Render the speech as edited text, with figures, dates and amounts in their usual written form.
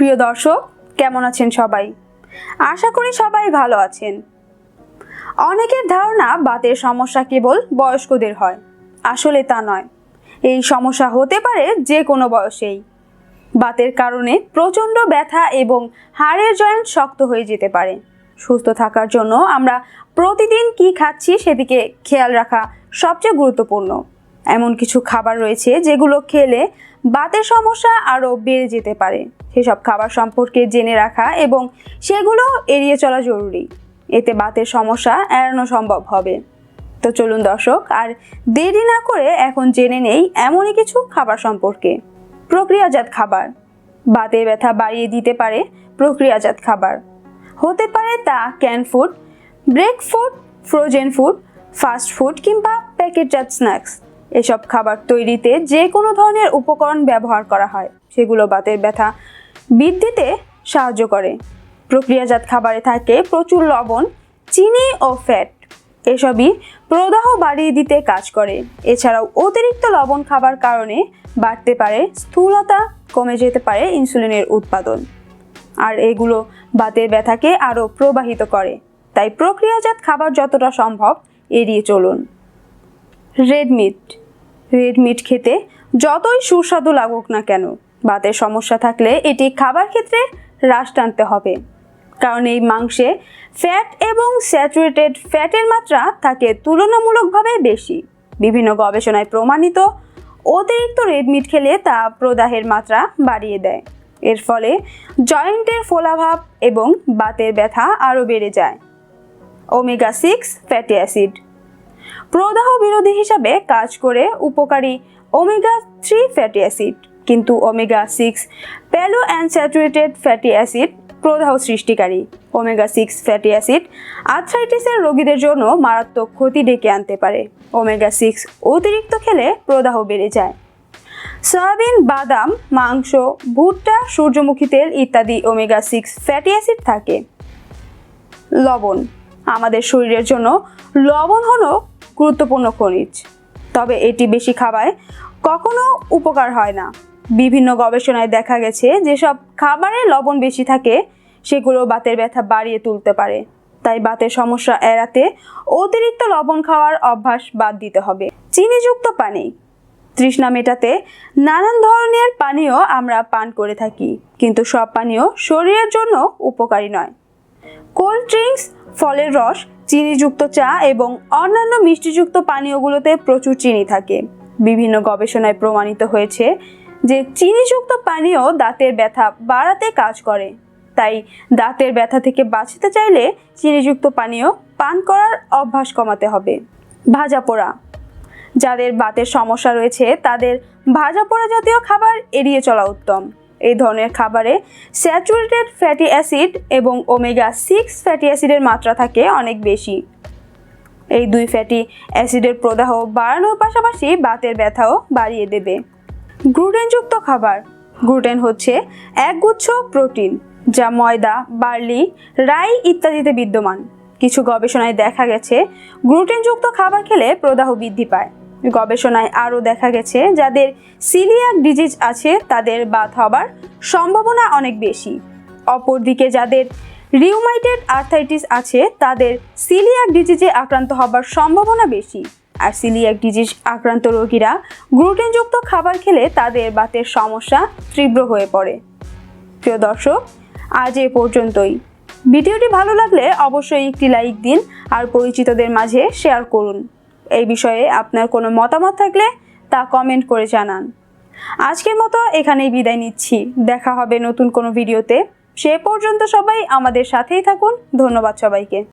প্রিয় দর্শক, কেমন আছেন সবাই? আশা করি সবাই ভালো আছেন। অনেকের ধারণা বাতের সমস্যা কেবল বয়স্কদের হয়। আসলে তা নয়। এই সমস্যা হতে পারে যে কোনো বয়সেই। বাতের কারণে প্রচণ্ড ব্যথা এবং হাড়ের জয়েন্ট শক্ত হয়ে যেতে পারে। সুস্থ থাকার জন্য আমরা প্রতিদিন কি খাচ্ছি সেদিকে খেয়াল রাখা সবচেয়ে গুরুত্বপূর্ণ। এমন কিছু খাবার রয়েছে যেগুলো খেলে বাতের সমস্যা আরও বেড়ে যেতে পারে। সেসব খাবার সম্পর্কে জেনে রাখা এবং সেগুলো এড়িয়ে চলা জরুরি। এতে বাতের সমস্যা এড়ানো সম্ভব হবে। তো চলুন দর্শক, আর দেরি না করে এখন জেনে নেই এমনই কিছু খাবার সম্পর্কে। প্রক্রিয়াজাত খাবার। বাতের ব্যথা বাড়িয়ে দিতে পারে প্রক্রিয়াজাত খাবার। হতে পারে তা can food, break food, frozen food, fast food কিংবা প্যাকেটজাত স্ন্যাক্স। এসব খাবার তৈরিতে যে কোনো ধরনের উপকরণ ব্যবহার করা হয়, সেগুলো বাতের ব্যথা বৃদ্ধিতে সাহায্য করে। প্রক্রিয়াজাত খাবারে থাকে প্রচুর লবণ, চিনি ও ফ্যাট। এসবই প্রদাহ বাড়িয়ে দিতে কাজ করে। এছাড়াও অতিরিক্ত লবণ খাবার কারণে বাড়তে পারে স্থূলতা, কমে যেতে পারে ইনসুলিনের উৎপাদন, আর এগুলো বাতের ব্যথাকে আরও প্রবাহিত করে। তাই প্রক্রিয়াজাত খাবার যতটা সম্ভব এড়িয়ে চলুন। রেড মিট খেতে যতই সুস্বাদু লাগুক না কেন, বাতের সমস্যা থাকলে এটি খাবার ক্ষেত্রে হ্রাস টানতে হবে, কারণ এই মাংসে ফ্যাট এবং স্যাচুরেটেড ফ্যাটের মাত্রা থাকে তুলনামূলকভাবে বেশি। বিভিন্ন গবেষণায় প্রমাণিত অতিরিক্ত রেড মিট খেলে তা প্রদাহের মাত্রা বাড়িয়ে দেয়। এর ফলে জয়েন্টের ফোলাভাব এবং বাতের ব্যথা আরও বেড়ে যায়। Omega 6 fatty acid. প্রদাহ বিরোধী হিসাবে কাজ করে উপকারী ওমেগা 3 ফ্যাটি অ্যাসিড, কিন্তু ওমেগা 6 প্যালোঅ্যানস্যাচুরেটেড ফ্যাটি অ্যাসিড প্রদাহ সৃষ্টিকারী। ওমেগা 6 ফ্যাটি অ্যাসিড আর্থ্রাইটিসের রোগীদের জন্য মারাত্মক ক্ষতি ডেকে আনতে পারে। ওমেগা 6 অতিরিক্ত খেলে প্রদাহ বেড়ে যায়। সয়াবিন, বাদাম, মাংস, ভুট্টা, সূর্যমুখী তেল ইত্যাদি ওমেগা 6 ফ্যাটি অ্যাসিড থাকে। লবণ। আমাদের শরীরের জন্য লবণ হলো গুরুত্বপূর্ণ খনিজ, তবে এটি বেশি খাওয়ায় কখনো উপকার হয় না। বিভিন্ন গবেষণায় দেখা গেছে যেসব খাবারে লবণ বেশি থাকে সেগুলো বাতের ব্যথা বাড়িয়ে তুলতে পারে। তাই বাতের সমস্যা এড়াতে অতিরিক্ত লবণ খাওয়ার অভ্যাস বাদ দিতে হবে। চিনিযুক্ত পানি। তৃষ্ণা মেটাতে নানান ধরনের পানীয় আমরা পান করে থাকি, কিন্তু সব পানীয় শরীরের জন্য উপকারী নয়। কোল্ড ড্রিঙ্কস, ফলের রস, চিনিযুক্ত চা এবং অন্যান্য মিষ্টিযুক্ত পানীয়গুলোতে প্রচুর চিনি থাকে। বিভিন্ন গবেষণায় প্রমাণিত হয়েছে যে চিনিযুক্ত পানীয় দাঁতের ব্যথা বাড়াতে কাজ করে। তাই দাঁতের ব্যথা থেকে বাঁচতে চাইলে চিনিযুক্ত পানীয় পান করার অভ্যাস কমাতে হবে। ভাজা পোড়া। যাদের বাতের সমস্যা রয়েছে তাদের ভাজা পোড়া জাতীয় খাবার এড়িয়ে চলা উত্তম। এই ধরনের খাবারে স্যাচুরেটেড ফ্যাটি অ্যাসিড এবং ওমেগা 6 ফ্যাটি অ্যাসিডের মাত্রা থাকে অনেক বেশি। এই দুই ফ্যাটি অ্যাসিডের প্রদাহ বাড়ানোর পাশাপাশি বাতের ব্যথাও বাড়িয়ে দেবে। গ্লুটেনযুক্ত খাবার। গ্লুটেন হচ্ছে একগুচ্ছ প্রোটিন যা ময়দা, বার্লি, রাই ইত্যাদিতে বিদ্যমান। কিছু গবেষণায় দেখা গেছে গ্লুটেনযুক্ত খাবার খেলে প্রদাহ বৃদ্ধি পায়। গবেষণায় আরও দেখা গেছে যাদের সিলিয়াক ডিজিজ আছে তাদের বাত হবার সম্ভাবনা অনেক বেশি। অপরদিকে যাদের রিউমাটয়েড আর্থ্রাইটিস আছে তাদের সিলিয়াক ডিজিজে আক্রান্ত হবার সম্ভাবনা বেশি। আর সিলিয়াক ডিজিজ আক্রান্ত রোগীরা গ্লুটেনযুক্ত খাবার খেলে তাদের বাতের সমস্যা তীব্র হয়ে পড়ে। প্রিয় দর্শক, আজ এ পর্যন্তই। ভিডিওটি ভালো লাগলে অবশ্যই একটি লাইক দিন আর পরিচিতদের মাঝে শেয়ার করুন। এই বিষয়ে আপনার কোনো মতামত থাকলে তা কমেন্ট করে জানান। আজকের মতো এখানেই বিদায় নিচ্ছি। দেখা হবে নতুন কোনো ভিডিওতে। সে পর্যন্ত সবাই আমাদের সাথেই থাকুন। ধন্যবাদ সবাইকে।